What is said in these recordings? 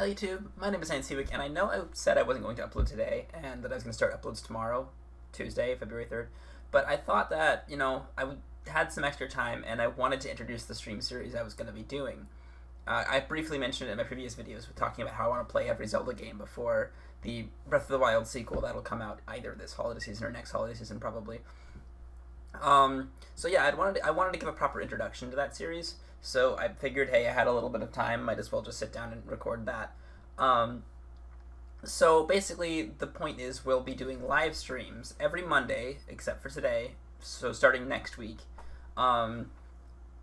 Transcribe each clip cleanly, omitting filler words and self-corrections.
Hello YouTube, my name is Scientific, and I know I said I wasn't going to upload today, and that I was going to start uploads tomorrow, Tuesday, February 3rd, but I thought that, had some extra time, and I wanted to introduce the stream series I was going to be doing. I briefly mentioned it in my previous videos with talking about how I want to play every Zelda game before the Breath of the Wild sequel that'll come out either this holiday season or next holiday season, probably. So yeah, I wanted to give a proper introduction to that series. So I figured, hey, I had a little bit of time, might as well just sit down and record that. Um, so basically, the point is we'll be doing live streams every Monday, except for today. So starting next week, and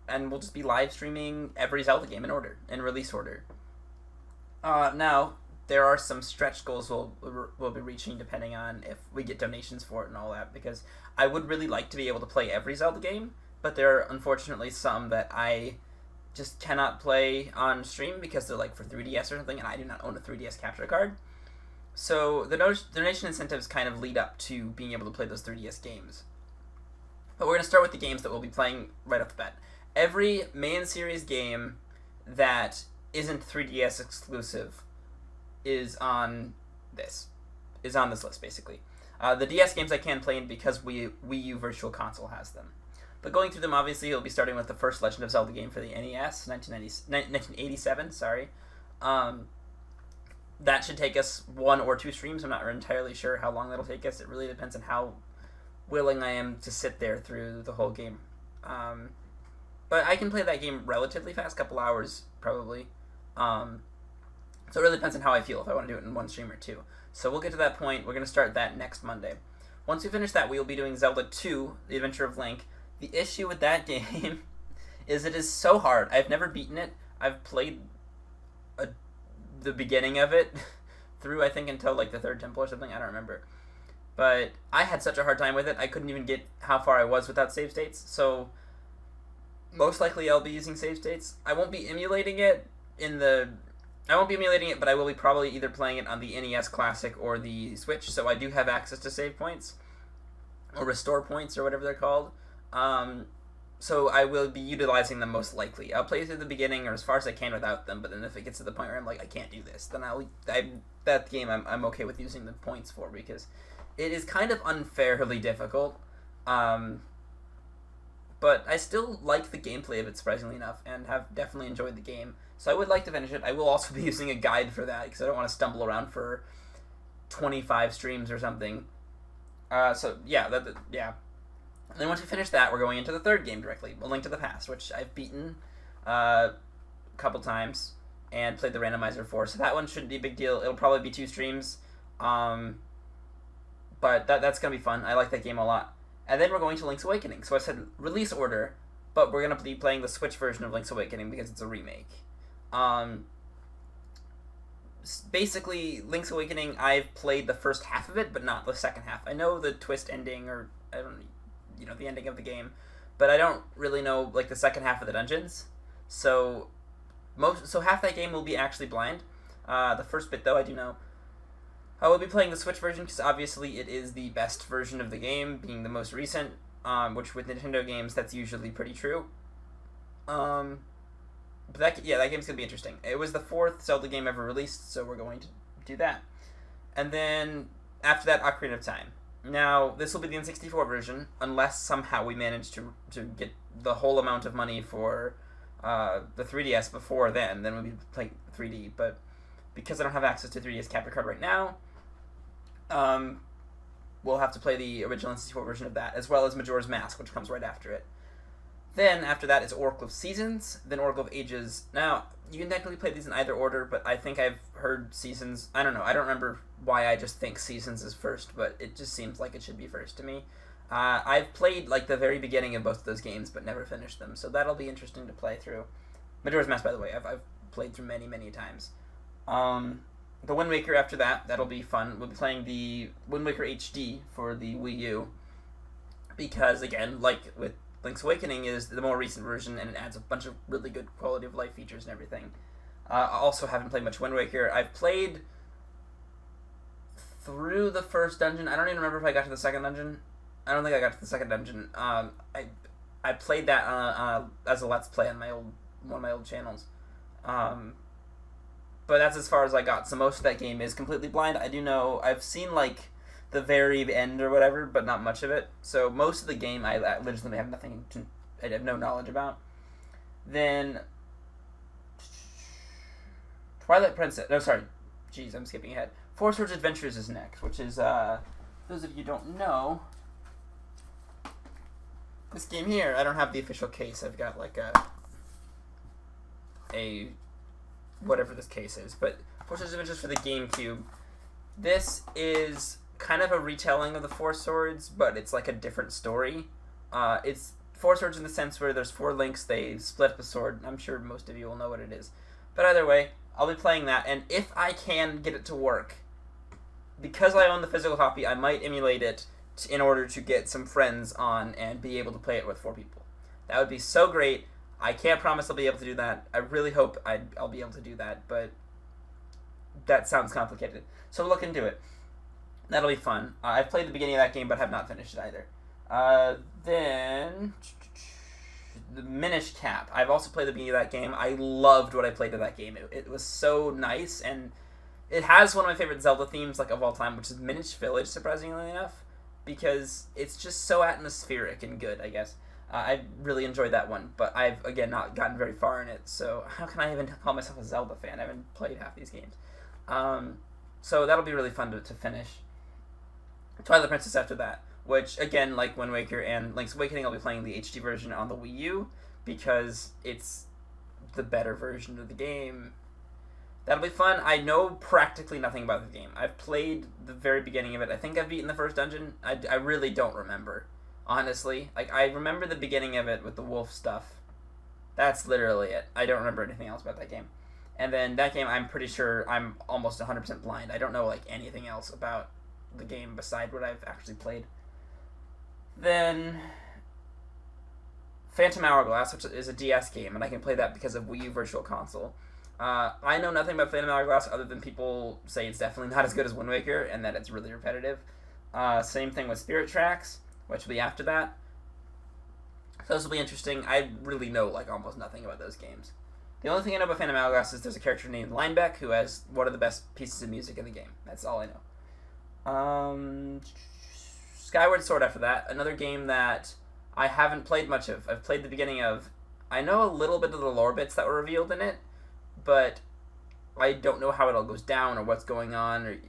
we'll just be live streaming every Zelda game in release order. Now there are some stretch goals we'll be reaching depending on if we get donations for it and all that, because I would really like to be able to play every Zelda game, but there are unfortunately some that I just cannot play on stream because they're like for 3DS or something, and I do not own a 3DS capture card. So the donation incentives kind of lead up to being able to play those 3DS games. But we're going to start with the games that we'll be playing right off the bat. Every main series game that isn't 3DS exclusive is on this list, basically. The DS games I can play in because Wii U Virtual Console has them. But going through them, obviously, you'll be starting with the first Legend of Zelda game for the NES, 1987, sorry. That should take us 1 or 2 streams. I'm not entirely sure how long that'll take us. It really depends on how willing I am to sit there through the whole game. But I can play that game relatively fast, couple hours, probably. So it really depends on how I feel, if I want to do it in 1 stream or 2. So we'll get to that point. We're going to start that next Monday. Once we finish that, we will be doing Zelda 2, The Adventure of Link. The issue with that game is it is so hard. I've never beaten it. I've played the beginning of it through, I think, until like the 3rd temple or something. I don't remember. But I had such a hard time with it, I couldn't even get how far I was without save states. So most likely I'll be using save states. I won't be emulating it, but I will be probably either playing it on the NES Classic or the Switch, so I do have access to save points, or restore points, or whatever they're called. So I will be utilizing them most likely. I'll play through the beginning or as far as I can without them, but then if it gets to the point where I'm like, I can't do this, then that game I'm okay with using the points for, because it is kind of unfairly difficult. But I still like the gameplay of it, surprisingly enough, and have definitely enjoyed the game. So I would like to finish it. I will also be using a guide for that, because I don't want to stumble around for 25 streams or something. Yeah. And then once we finish that, we're going into the 3rd game directly, A Link to the Past, which I've beaten a couple times and played the randomizer for. So that one shouldn't be a big deal. It'll probably be 2 streams. But that's going to be fun. I like that game a lot. And then we're going to Link's Awakening. So I said release order, but we're going to be playing the Switch version of Link's Awakening because it's a remake. Basically, Link's Awakening, I've played the first half of it, but not the second half. I know the twist ending, or I don't know, the ending of the game, but I don't really know like the second half of the dungeons. So half that game will be actually blind. The first bit, though, I do know. I will be playing the Switch version because obviously it is the best version of the game, being the most recent, which with Nintendo games, that's usually pretty true. But that game's going to be interesting. It was the 4th Zelda game ever released, so we're going to do that. And then, after that, Ocarina of Time. Now, this will be the N64 version, unless somehow we manage to get the whole amount of money for the 3DS before then we'll be playing 3D. But because I don't have access to 3DS capture card right now, we'll have to play the original N64 version of that, as well as Majora's Mask, which comes right after it. Then, after that, is Oracle of Seasons, then Oracle of Ages. Now, you can technically play these in either order, but I think I've heard Seasons. I don't know. I don't remember why I just think Seasons is first, but it just seems like it should be first to me. I've played, like, the very beginning of both of those games, but never finished them, so that'll be interesting to play through. Majora's Mask, by the way, I've played through many, many times. The Wind Waker after that, that'll be fun. We'll be playing the Wind Waker HD for the Wii U, because, again, like with Link's Awakening, is the more recent version, and it adds a bunch of really good quality of life features and everything. I also haven't played much Wind Waker. I've played through the first dungeon. I don't even remember if I got to the second dungeon. I don't think I got to the second dungeon. I played that as a Let's Play on one of my old channels. but that's as far as I got. So most of that game is completely blind. I do know I've seen like the very end or whatever, but not much of it. So most of the game I literally have nothing to, I have no knowledge about. Then Twilight Princess. No, sorry. Jeez, I'm skipping ahead. Four Swords Adventures is next, which is those of you who don't know, this game here. I don't have the official case. I've got like a whatever this case is, but Four Swords Adventures for the GameCube. This is kind of a retelling of the Four Swords, but it's like a different story. It's Four Swords in the sense where there's four links, they split up a sword. I'm sure most of you will know what it is. But either way, I'll be playing that, and if I can get it to work, because I own the physical copy, I might emulate it in order to get some friends on and be able to play it with 4 people. That would be so great. I can't promise I'll be able to do that. I really hope I'll be able to do that, but that sounds complicated. So look into it. That'll be fun. I've played the beginning of that game, but have not finished it either. Then the Minish Cap. I've also played the beginning of that game. I loved what I played of that game. It was so nice, and it has one of my favorite Zelda themes like of all time, which is Minish Village, surprisingly enough, because it's just so atmospheric and good, I guess. I really enjoyed that one, but I've, again, not gotten very far in it, so how can I even call myself a Zelda fan? I haven't played half these games. So that'll be really fun to finish. Twilight Princess after that, which, again, like Wind Waker and Link's Awakening, I'll be playing the HD version on the Wii U, because it's the better version of the game. That'll be fun. I know practically nothing about the game. I've played the very beginning of it. I think I've beaten the first dungeon. I really don't remember, honestly. Like, I remember the beginning of it with the wolf stuff. That's literally it. I don't remember anything else about that game. And then that game, I'm pretty sure I'm almost 100% blind. I don't know, like, anything else about the game beside what I've actually played. Then Phantom Hourglass, which is a DS game, and I can play that because of Wii U Virtual Console. I know nothing about Phantom Hourglass other than people say it's definitely not as good as Wind Waker and that it's really repetitive. Same thing with Spirit Tracks, which will be after that. So those will be interesting. I really know like almost nothing about those games. The only thing I know about Phantom Hourglass is there's a character named Linebeck who has one of the best pieces of music in the game. That's all I know. Skyward Sword after that, another game that I haven't played much of. I've played the beginning of. I know a little bit of the lore bits that were revealed in it, but I don't know how it all goes down or what's going on.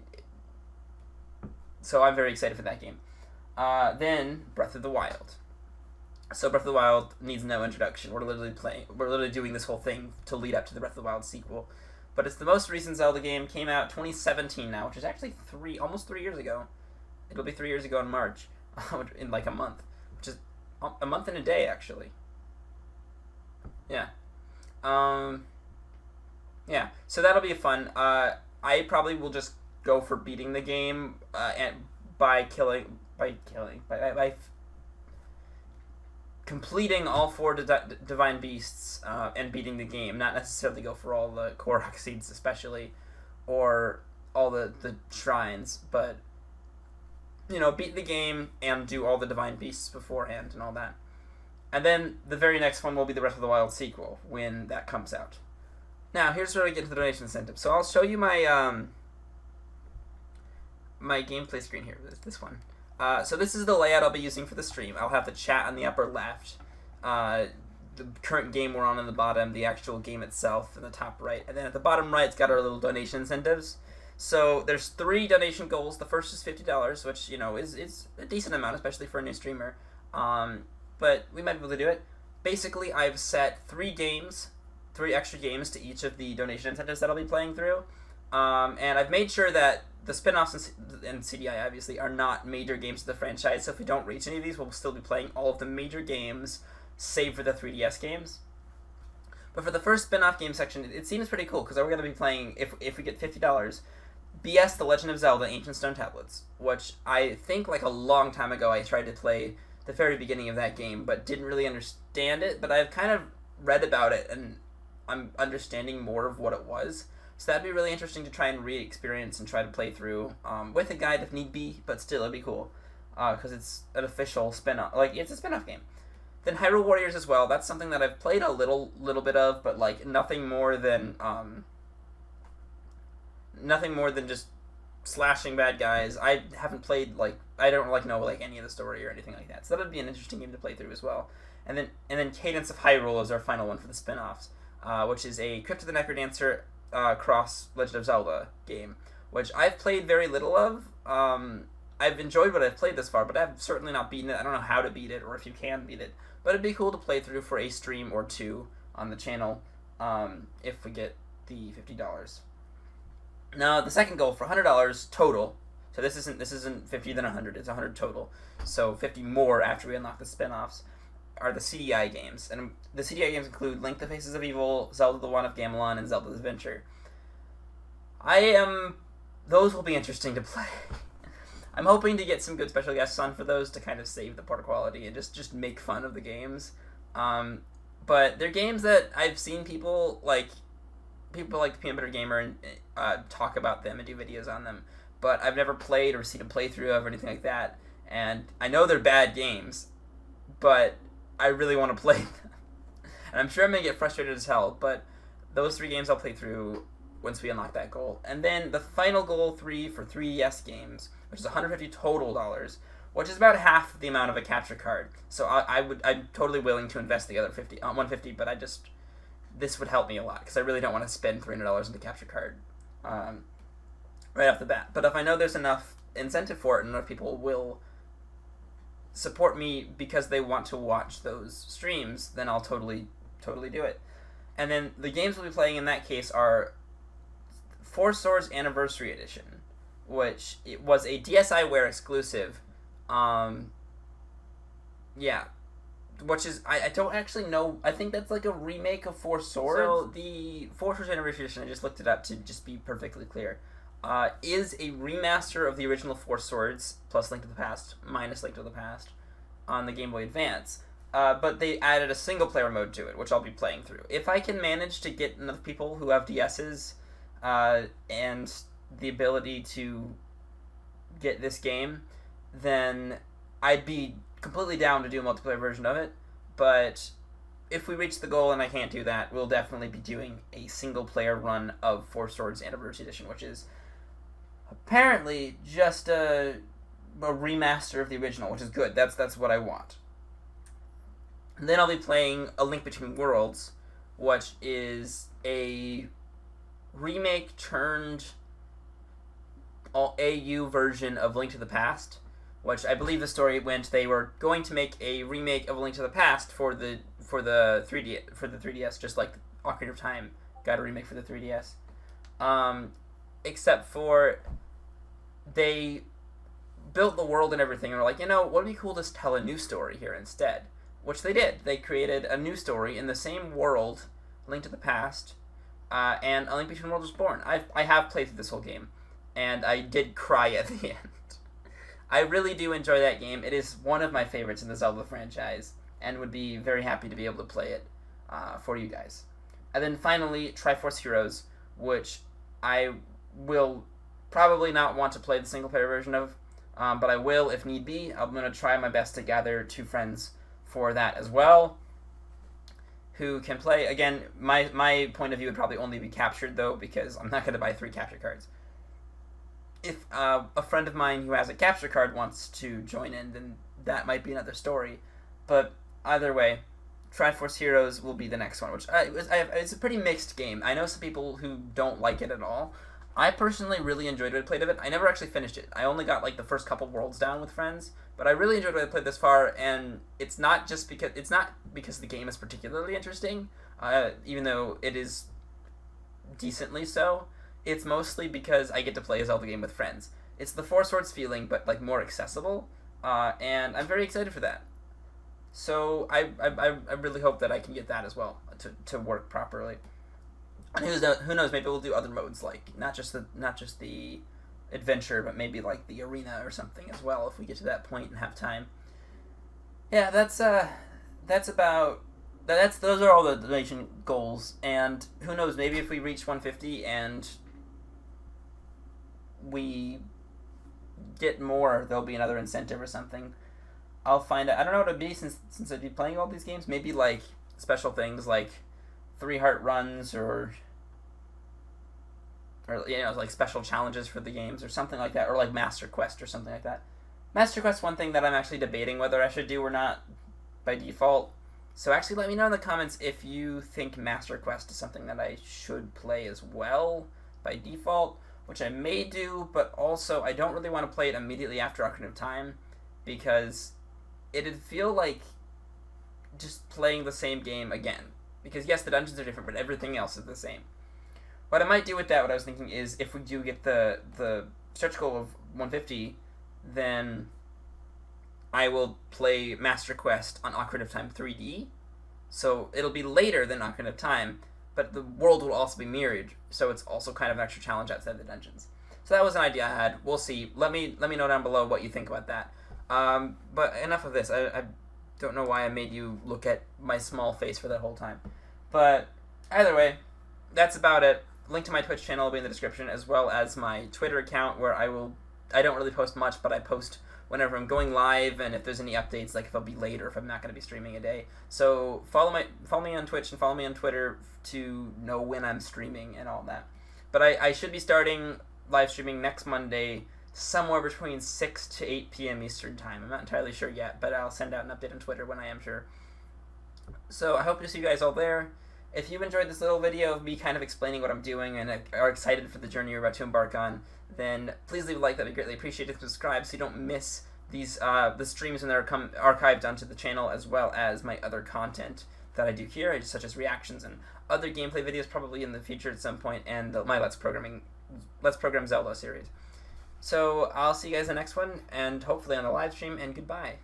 So I'm very excited for that game. Then Breath of the Wild. So Breath of the Wild needs no introduction. We're literally doing this whole thing to lead up to the Breath of the Wild sequel. But it's the most recent Zelda game. Came out 2017 now, which is actually almost 3 years ago. It'll be 3 years ago in March, in like a month, which is a month and a day actually. Yeah. Yeah, so that'll be fun. I probably will just go for beating the game and by completing all 4 divine beasts and beating the game. Not necessarily go for all the Korok seeds, especially, or all the shrines, but beat the game and do all the divine beasts beforehand and all that. And then the very next one will be the Breath of the Wild sequel when that comes out. Now, here's where we get to the donation incentive. So I'll show you my my gameplay screen here, this one. So this is the layout I'll be using for the stream. I'll have the chat on the upper left, the current game we're on the bottom, the actual game itself in the top right, and then at the bottom right, it's got our little donation incentives. So there's 3 donation goals. The first is $50, which is a decent amount, especially for a new streamer. But we might be able to do it. Basically, I've set 3 extra games to each of the donation incentives that I'll be playing through. And I've made sure that the spin-offs and CDI, obviously, are not major games of the franchise, so if we don't reach any of these, we'll still be playing all of the major games, save for the 3DS games. But for the first spin-off game section, it seems pretty cool, because we're going to be playing, if we get $50, BS The Legend of Zelda Ancient Stone Tablets, which I think like a long time ago I tried to play the very beginning of that game, but didn't really understand it, but I've kind of read about it, and I'm understanding more of what it was. So that'd be really interesting to try and re-experience and try to play through with a guide if need be, but still it'd be cool because it's an official spin-off. Like, it's a spin-off game. Then Hyrule Warriors as well. That's something that I've played a little bit of, but like nothing more than nothing more than just slashing bad guys. I haven't played I don't know any of the story or anything like that. So that would be an interesting game to play through as well. And then Cadence of Hyrule is our final one for the spin-offs, which is a Crypt of the Necrodancer cross Legend of Zelda game, which I've played very little of. I've enjoyed what I've played this far, but I've certainly not beaten it. I don't know how to beat it or if you can beat it, but it'd be cool to play through for a stream or two on the channel if we get the $50. Now the second goal for $100 total. So this isn't 50 then 100. It's 100 total. So 50 more after we unlock the spin-offs are the CDI games, and the CDI games include Link: The Faces of Evil, Zelda: The Wand of Gamelon, and Zelda's Adventure. Those will be interesting to play. I'm hoping to get some good special guests on for those to kind of save the port quality and just make fun of the games. But they're games that I've seen people like Peanut Butter Gamer and talk about them and do videos on them, but I've never played or seen a playthrough of or anything like that. And I know they're bad games, but I really want to play them. And I'm sure I'm going to get frustrated as hell, but those 3 games I'll play through once we unlock that goal. And then the final goal 3 for 3DS games, which is $150 total dollars, which is about half the amount of a capture card. So I'm totally willing to invest the other $150, but this would help me a lot because I really don't want to spend $300 on the capture card right off the bat. But if I know there's enough incentive for it and enough people will support me because they want to watch those streams, then I'll totally do it. And then the games we'll be playing in that case are Four Swords Anniversary Edition, which it was a DSiWare exclusive. Which is, I don't actually know, I think that's like a remake of Four Swords. So the Four Swords Anniversary Edition, I just looked it up to just be perfectly clear, is a remaster of the original Four Swords, plus Link to the Past, minus Link to the Past, on the Game Boy Advance. But they added a single-player mode to it, which I'll be playing through. If I can manage to get enough people who have DSs and the ability to get this game, then I'd be completely down to do a multiplayer version of it. But if we reach the goal and I can't do that, we'll definitely be doing a single-player run of Four Swords Anniversary Edition, which is apparently just a remaster of the original, which is good. That's what I want. And then I'll be playing A Link Between Worlds, which is a remake turned AU version of Link to the Past, which I believe the story went they were going to make a remake of A Link to the Past for the 3DS, just like Ocarina of Time got a remake for the 3DS. Except for they built the world and everything, and were like, what would be cool to tell a new story here instead? Which they did. They created a new story in the same world, Link to the Past, and A Link Between Worlds was born. I have played through this whole game, and I did cry at the end. I really do enjoy that game. It is one of my favorites in the Zelda franchise, and would be very happy to be able to play it for you guys. And then finally, Triforce Heroes, which I will probably not want to play the single-player version of, but I will if need be. I'm going to try my best to gather 2 friends for that as well, who can play. Again, my point of view would probably only be captured, though, because I'm not going to buy 3 capture cards. If a friend of mine who has a capture card wants to join in, then that might be another story. But either way, Triforce Heroes will be the next one, which it's a pretty mixed game. I know some people who don't like it at all. I personally really enjoyed what I played of it. I never actually finished it. I only got the first couple worlds down with friends, but I really enjoyed what I played this far, and it's not because the game is particularly interesting, even though it is decently so. It's mostly because I get to play a Zelda game with friends. It's the Four Swords feeling, but like more accessible, and I'm very excited for that. So I really hope that I can get that as well to work properly. And who knows? Maybe we'll do other modes, like not just the adventure, but maybe like the arena or something as well if we get to that point and have time. Yeah, those are all the donation goals, and who knows? Maybe if we reach 150 and we get more, there'll be another incentive or something. I'll find out. I don't know what it'd be since I'd be playing all these games. Maybe like special things like 3 heart runs or or like special challenges for the games or something like that, or like Master Quest or something like that. Master Quest, one thing that I'm actually debating whether I should do or not by default. So actually let me know in the comments if you think Master Quest is something that I should play as well by default, which I may do, but also I don't really want to play it immediately after Ocarina of Time, because it'd feel like just playing the same game again. Because yes, the dungeons are different, but everything else is the same. What I might do with that, what I was thinking is, if we do get the stretch goal of 150, then I will play Master Quest on Ocarina of Time 3D. So it'll be later than Ocarina of Time, but the world will also be mirrored, so it's also kind of an extra challenge outside the dungeons. So that was an idea I had. We'll see. Let me know down below what you think about that. But enough of this. I don't know why I made you look at my small face for that whole time. But either way, that's about it. Link to my Twitch channel will be in the description, as well as my Twitter account, where I don't really post much, but I post whenever I'm going live, and if there's any updates, like if I'll be late or if I'm not going to be streaming a day. So follow me on Twitch and follow me on Twitter to know when I'm streaming and all that. But I should be starting live streaming next Monday, somewhere between 6 to 8 p.m. Eastern Time. I'm not entirely sure yet, but I'll send out an update on Twitter when I am sure. So I hope to see you guys all there. If you enjoyed this little video of me kind of explaining what I'm doing and are excited for the journey you're about to embark on, then please leave a like. That'd be greatly appreciated. Subscribe so you don't miss these the streams when they're archived onto the channel, as well as my other content that I do here, such as reactions and other gameplay videos probably in the future at some point, and my Let's Program Zelda series. So I'll see you guys in the next one, and hopefully on the live stream, and goodbye.